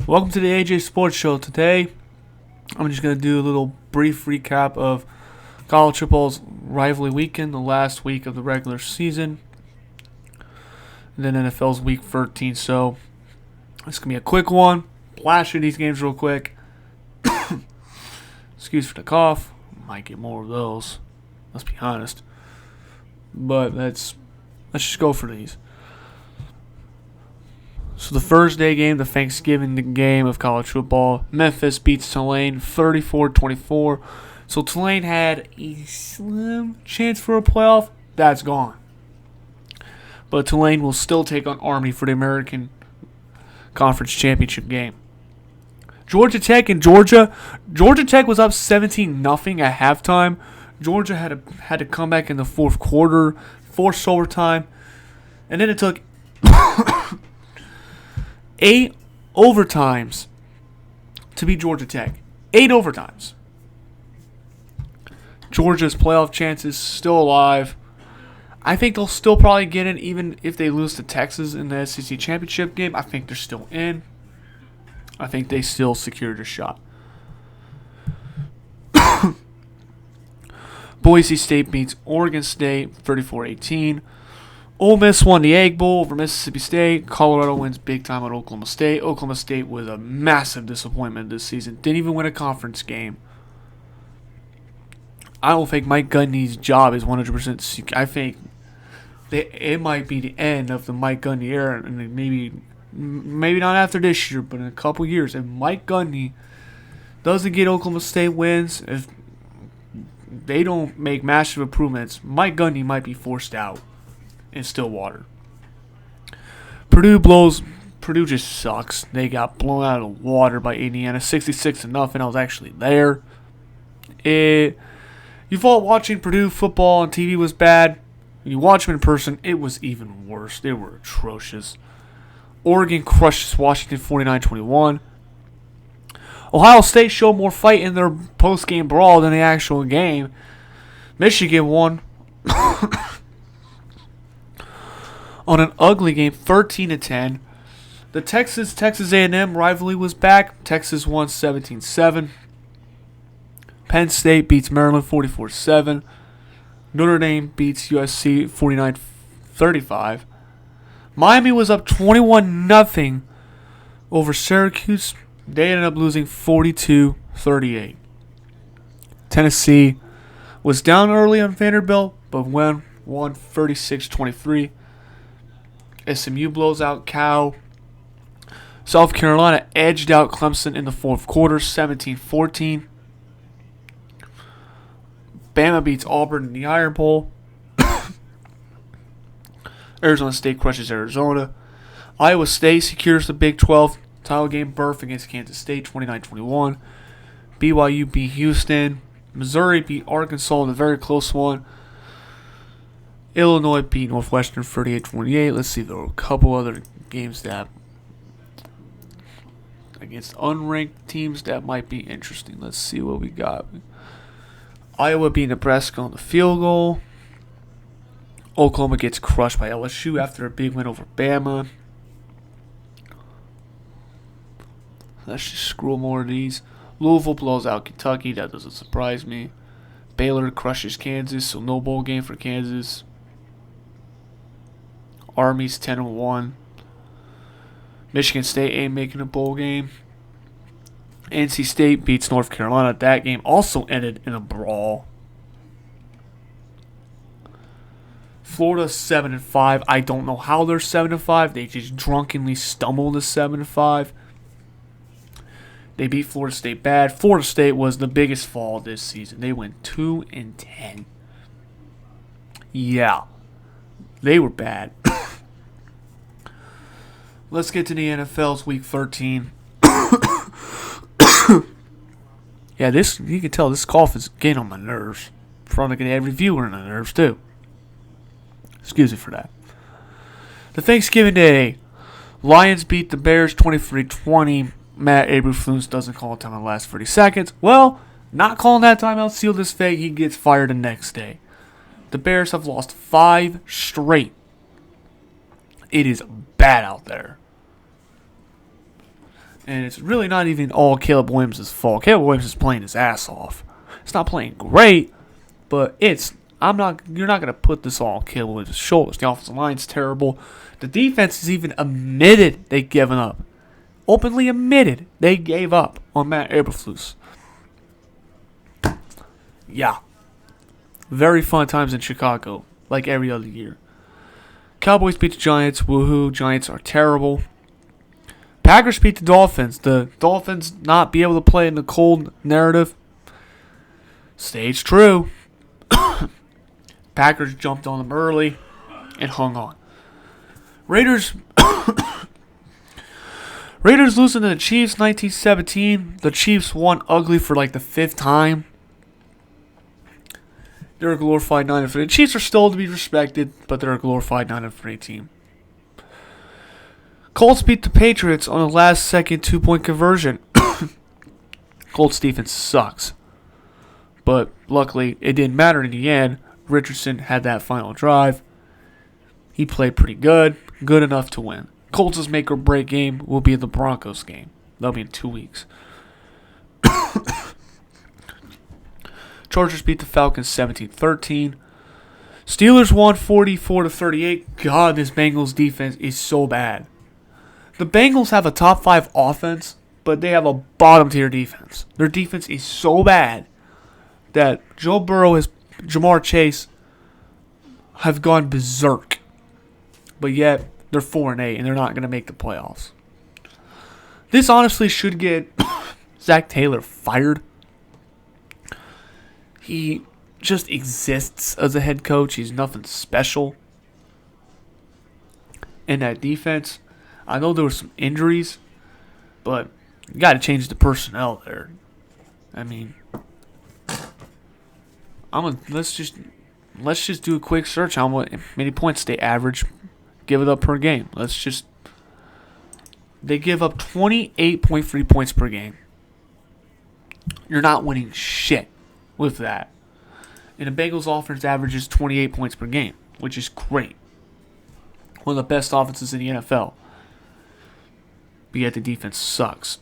Welcome to the AJ Sports Show. Today, I'm just going to do a little brief recap of college football's rivalry weekend, the last week of the regular season, and then NFL's week 13. So, it's going to be a quick one. Blast through these games real quick. Excuse for the cough. Might get more of those. Let's be honest. But let's just go for these. So the Thursday game, the Thanksgiving game of college football, Memphis beats Tulane 34-24. So Tulane had a slim chance for a playoff. That's gone. But Tulane will still take on Army for the American Conference Championship game. Georgia Tech and Georgia Tech was up 17-0 at halftime. Georgia had to come back in the fourth quarter, forced overtime, and then it took 8 overtimes to beat Georgia Tech. 8 overtimes. Georgia's playoff chances still alive. I think they'll still probably get in even if they lose to Texas in the SEC championship game. I think they're still in. I think they still secured a shot. Boise State beats Oregon State 34-18. Ole Miss won the Egg Bowl over Mississippi State. Colorado wins big time at Oklahoma State. Oklahoma State was a massive disappointment this season. Didn't even win a conference game. I don't think Mike Gundy's job is 100% secure. I think it might be the end of the Mike Gundy era, and maybe not after this year, but in a couple years. If Mike Gundy doesn't get Oklahoma State wins, if they don't make massive improvements, Mike Gundy might be forced out in Stillwater. Purdue just sucks. They got blown out of the water by Indiana, 66-0. I was actually there. You thought watching Purdue football on TV was bad. When you watch them in person, it was even worse. They were atrocious. Oregon crushes Washington 49-21. Ohio State showed more fight in their post-game brawl than the actual game. Michigan won on an ugly game, 13-10. The Texas A&M rivalry was back. Texas won 17-7. Penn State beats Maryland 44-7. Notre Dame beats USC 49-35. Miami was up 21-0 over Syracuse. They ended up losing 42-38. Tennessee was down early on Vanderbilt, but won 36-23. SMU blows out Cal. South Carolina edged out Clemson in the fourth quarter, 17-14. Bama beats Auburn in the Iron Bowl. Arizona State crushes Arizona. Iowa State secures the Big 12 title game berth against Kansas State, 29-21. BYU beat Houston. Missouri beat Arkansas in a very close one. Illinois beat Northwestern 38-28. Let's see, there were a couple other games that against unranked teams that might be interesting. Let's see what we got. Iowa beat Nebraska on the field goal. Oklahoma gets crushed by LSU after a big win over Bama. Let's just scroll more of these. Louisville blows out Kentucky. That doesn't surprise me. Baylor crushes Kansas, so no bowl game for Kansas. Army's 10-1. Michigan State ain't making a bowl game. NC State beats North Carolina. That game also ended in a brawl. Florida 7-5. I don't know how they're 7-5. They just drunkenly stumbled to 7-5. They beat Florida State bad. Florida State was the biggest fall this season. They went 2-10. Yeah, they were bad. Let's get to the NFL's Week 13. Yeah, you can tell this cough is getting on my nerves. Probably going to have reviewer on the nerves too. Excuse me for that. The Thanksgiving Day, Lions beat the Bears 23-20. Matt Eberflus doesn't call a timeout in the last 30 seconds. Well, not calling that timeout sealed his fate. He gets fired the next day. The Bears have lost 5 straight. It is bad out there. And it's really not even all Caleb Williams' fault. Caleb Williams is playing his ass off. It's not playing great, but you're not going to put this all on Caleb Williams' shoulders. The offensive line's terrible. The defense has even admitted they've given up. Openly admitted they gave up on Matt Eberflus. Yeah. Very fun times in Chicago, like every other year. Cowboys beat the Giants. Woohoo. Giants are terrible. Packers beat the Dolphins. The Dolphins not be able to play in the cold narrative. Stays true. Packers jumped on them early and hung on. Raiders losing to the Chiefs 1917. The Chiefs won ugly for like the 5th time. They're a glorified 9-3. The Chiefs are still to be respected, but they're a glorified 9-3 team. Colts beat the Patriots on a last-second 2-point conversion. Colts defense sucks. But luckily, it didn't matter in the end. Richardson had that final drive. He played pretty good. Good enough to win. Colts' make-or-break game will be the Broncos game. That'll be in 2 weeks. Chargers beat the Falcons 17-13. Steelers won 44-38. God, this Bengals defense is so bad. The Bengals have a top 5 offense, but they have a bottom tier defense. Their defense is so bad that Joe Burrow and Jamar Chase have gone berserk. But yet, they're 4-8 and they're not going to make the playoffs. This honestly should get Zach Taylor fired. He just exists as a head coach. He's nothing special. In that defense, I know there were some injuries, but you got to change the personnel there. I mean, let's just do a quick search on many points they average, give it up per game. They give up 28.3 points per game. You're not winning shit with that. And the Bengals offense averages 28 points per game, which is great. One of the best offenses in the NFL. But yet the defense sucks.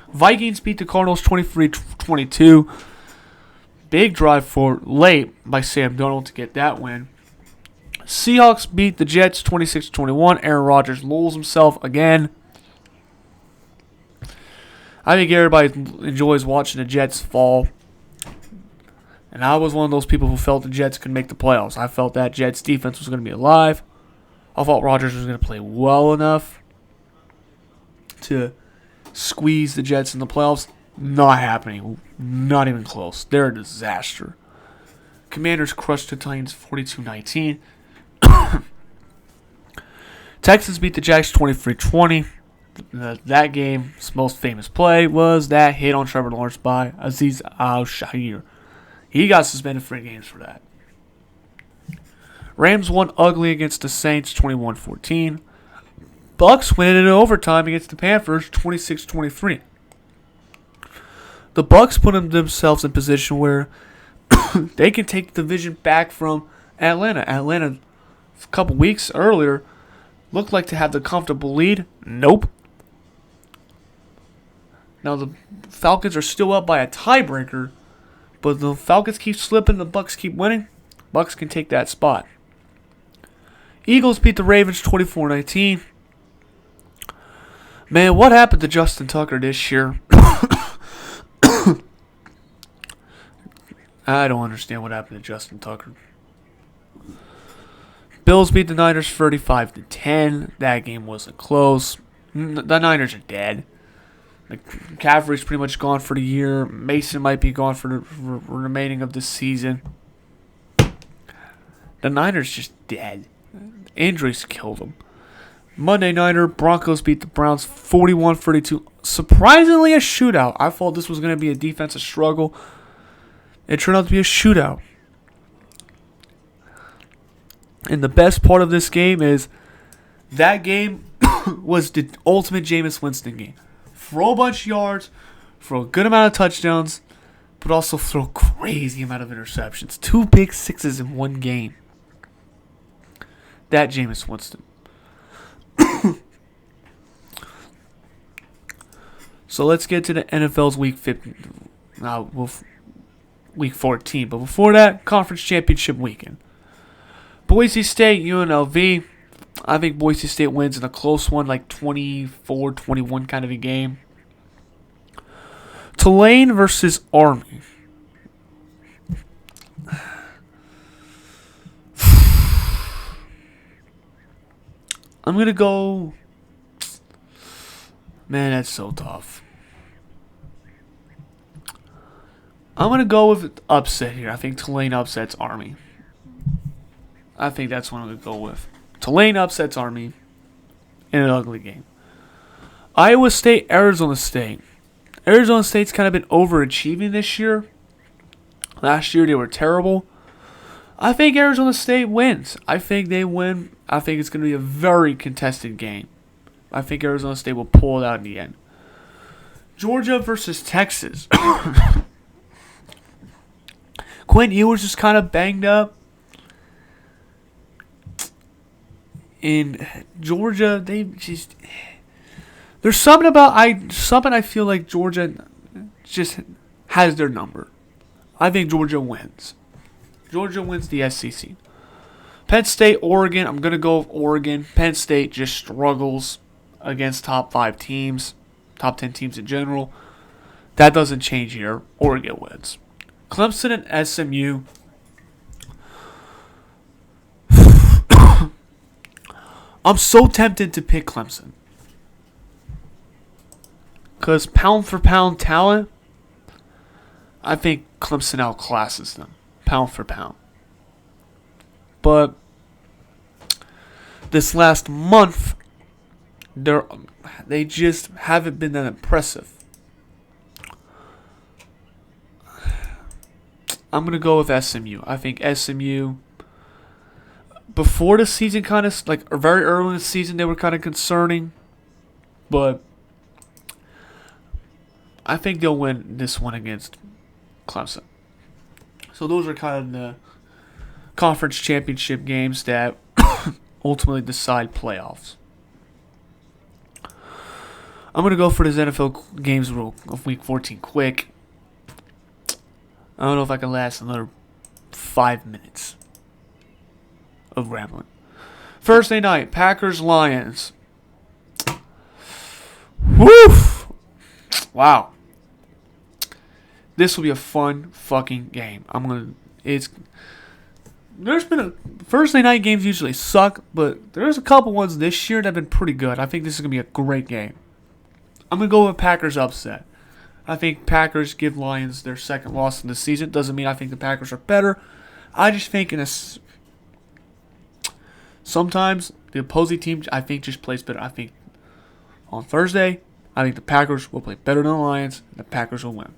Vikings beat the Cardinals 23-22. Big drive for late by Sam Darnold to get that win. Seahawks beat the Jets 26-21. Aaron Rodgers lulls himself again. I think everybody enjoys watching the Jets fall. And I was one of those people who felt the Jets could make the playoffs. I felt that Jets defense was going to be alive. I thought Rodgers was going to play well enough to squeeze the Jets in the playoffs. Not happening. Not even close. They're a disaster. Commanders crushed the Titans 42-19. Texans beat the Jags 23-20. That game's most famous play was that hit on Trevor Lawrence by Azeez Al-Shaair. He got suspended 3 games for that. Rams won ugly against the Saints 21-14. Bucks win in overtime against the Panthers 26-23. The Bucks put themselves in position where they can take the division back from Atlanta. Atlanta, a couple weeks earlier, looked like to have the comfortable lead. Nope. Now the Falcons are still up by a tiebreaker, but the Falcons keep slipping, the Bucks keep winning. Bucks can take that spot. Eagles beat the Ravens 24-19. Man, what happened to Justin Tucker this year? I don't understand what happened to Justin Tucker. Bills beat the Niners 35-10. That game wasn't close. The Niners are dead. McCaffrey's pretty much gone for the year. Mason might be gone for the remaining of the season. The Niners just dead. Injuries killed them. Monday Nighter, Broncos beat the Browns 41-42. Surprisingly a shootout. I thought this was going to be a defensive struggle. It turned out to be a shootout. And the best part of this game is that game was the ultimate Jameis Winston game. Throw a bunch of yards, throw a good amount of touchdowns, but also throw a crazy amount of interceptions. 2 big sixes in one game. That Jameis Winston. So let's get to the NFL's week 14. But before that, conference championship weekend. Boise State, UNLV. I think Boise State wins in a close one, like 24-21 kind of a game. Tulane versus Army. I'm going to go... Man, that's so tough. I'm going to go with upset here. I think Tulane upsets Army. I think that's what I'm going to go with. Tulane upsets Army in an ugly game. Iowa State, Arizona State. Arizona State's kind of been overachieving this year. Last year they were terrible. I think Arizona State wins. I think they win. I think it's going to be a very contested game. I think Arizona State will pull it out in the end. Georgia versus Texas. Quinn Ewers is kind of banged up. In Georgia, there's something I feel like Georgia just has their number. I think Georgia wins. Georgia wins the SEC. Penn State, Oregon. I'm going to go with Oregon. Penn State just struggles against top 5 teams, top 10 teams in general. That doesn't change here. Oregon wins. Clemson and SMU. I'm so tempted to pick Clemson. Because pound for pound talent, I think Clemson outclasses them. Pound for pound. But this last month, they just haven't been that impressive. I'm going to go with SMU. I think SMU, before the season or very early in the season, they were kind of concerning. But I think they'll win this one against Clemson. So those are kind of the conference championship games that ultimately decide playoffs. I'm going to go for this NFL games rule of Week 14 quick. I don't know if I can last another 5 minutes of rambling. Thursday night, Packers-Lions. Woof! Wow. This will be a fun fucking game. There's been Thursday night games usually suck, but there's a couple ones this year that have been pretty good. I think this is going to be a great game. I'm going to go with Packers upset. I think Packers give Lions their second loss in the season. Doesn't mean I think the Packers are better. I just think sometimes the opposing team, I think, just plays better. I think on Thursday, I think the Packers will play better than the Lions, and the Packers will win.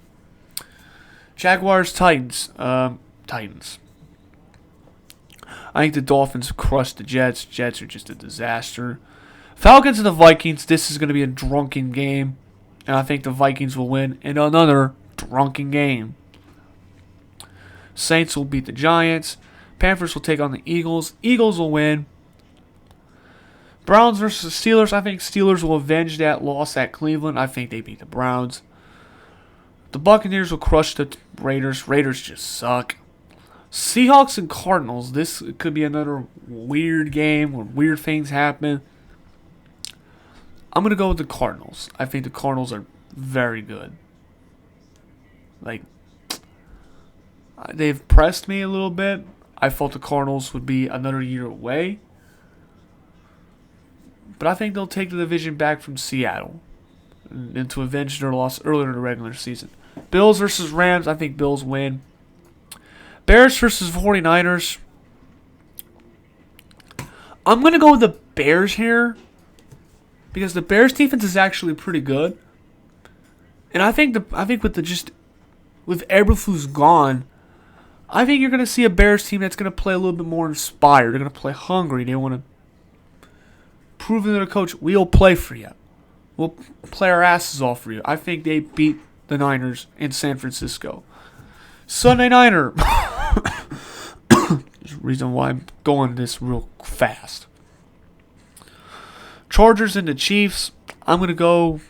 Jaguars, Titans. Titans. I think the Dolphins crushed the Jets. Jets are just a disaster. Falcons and the Vikings. This is going to be a drunken game. And I think the Vikings will win in another drunken game. Saints will beat the Giants. Panthers will take on the Eagles. Eagles will win. Browns versus Steelers. I think Steelers will avenge that loss at Cleveland. I think they beat the Browns. The Buccaneers will crush the Raiders. Raiders just suck. Seahawks and Cardinals. This could be another weird game where weird things happen. I'm going to go with the Cardinals. I think the Cardinals are very good. They've pressed me a little bit. I thought the Cardinals would be another year away. But I think they'll take the division back from Seattle and to avenge their loss earlier in the regular season. Bills versus Rams. I think Bills win. Bears versus 49ers. I'm going to go with the Bears here, because the Bears defense is actually pretty good. And I think with Eberflus gone, I think you're going to see a Bears team that's going to play a little bit more inspired. They're going to play hungry. They want to prove to their coach, we'll play for you. We'll play our asses off for you. I think they beat the Niners in San Francisco. Sunday Niner. There's a reason why I'm going this real fast. Chargers and the Chiefs. I'm going to go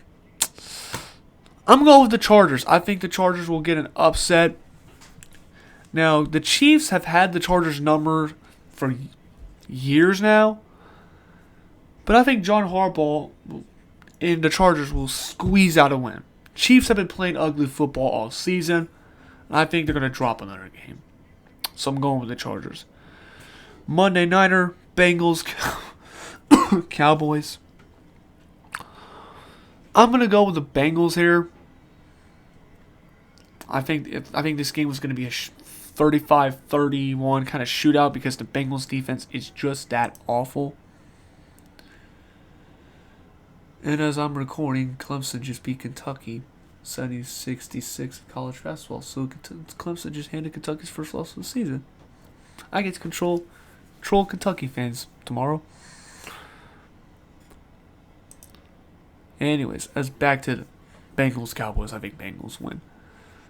I'm going with the Chargers. I think the Chargers will get an upset. Now, the Chiefs have had the Chargers number for years now. But I think John Harbaugh and the Chargers will squeeze out a win. Chiefs have been playing ugly football all season. And I think they're going to drop another game. So I'm going with the Chargers. Monday Nighter, Bengals, Cowboys. I'm going to go with the Bengals here. I think this game was going to be a 35-31 kind of shootout because the Bengals defense is just that awful. And as I'm recording, Clemson just beat Kentucky 70-66 in college basketball. So Clemson just handed Kentucky's first loss of the season. I get to troll Kentucky fans tomorrow. Anyways, as back to the Bengals Cowboys, I think Bengals win.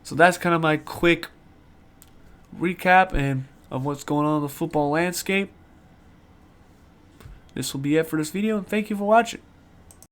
So that's kind of my quick recap and of what's going on in the football landscape. This will be it for this video, and thank you for watching.